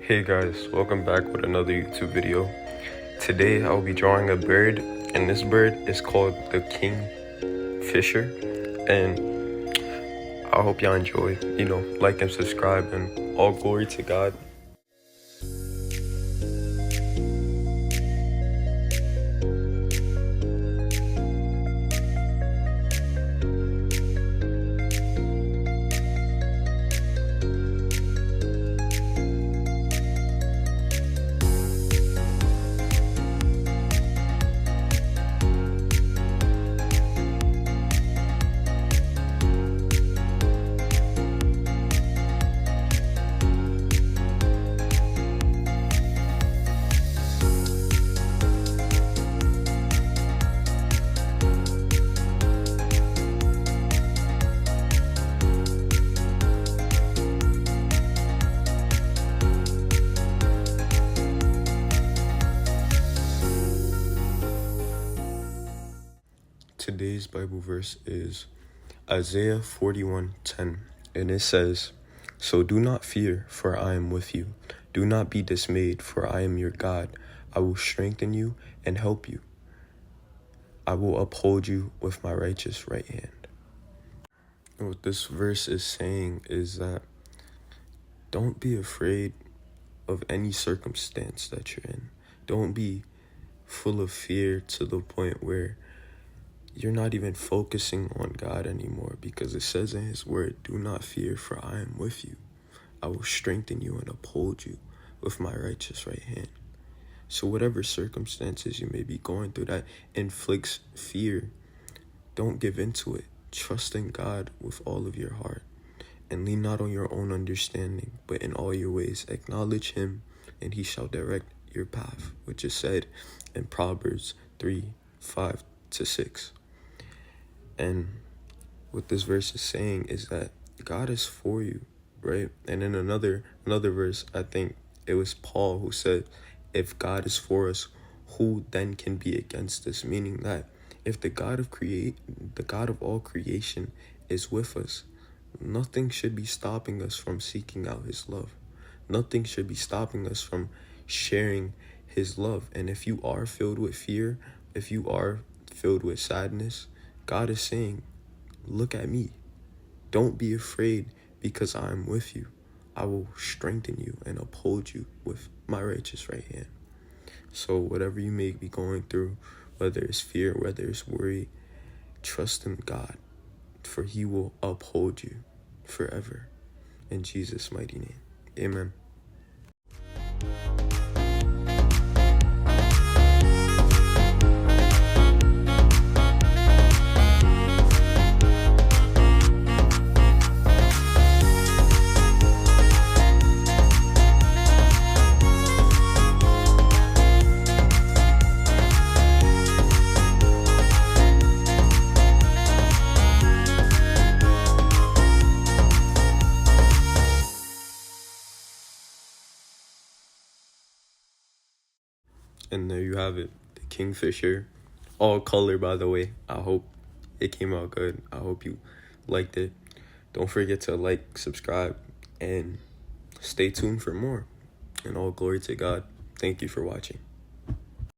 Hey guys, welcome back with another YouTube video. Today I'll be drawing a bird, and this bird is called the kingfisher. And I hope y'all enjoy, like and subscribe, and all glory to God. Today's Bible verse is Isaiah 41:10, and it says, "So do not fear, for I am with you. Do not be dismayed, for I am your God. I will strengthen you and help you. I will uphold you with my righteous right hand." And what this verse is saying is that don't be afraid of any circumstance that you're in. Don't be full of fear to the point where you're not even focusing on God anymore, because it says in his word, "Do not fear, for I am with you. I will strengthen you and uphold you with my righteous right hand." So whatever circumstances you may be going through that inflicts fear, don't give into it. Trust in God with all of your heart, and lean not on your own understanding, but in all your ways acknowledge him, and he shall direct your path, which is said in Proverbs 3:5-6. And what this verse is saying is that God is for you, right? And in another verse, I think it was Paul who said, if God is for us, who then can be against us? Meaning that if the God of all creation is with us, nothing should be stopping us from seeking out his love. Nothing should be stopping us from sharing his love. And if you are filled with fear, if you are filled with sadness, God is saying, look at me. Don't be afraid, because I am with you. I will strengthen you and uphold you with my righteous right hand. So whatever you may be going through, whether it's fear, whether it's worry, trust in God, for he will uphold you forever. In Jesus' mighty name, amen. And there you have it, the kingfisher, all color, by the way. I hope it came out good. I hope you liked it. Don't forget to like, subscribe, and stay tuned for more. And all glory to God. Thank you for watching.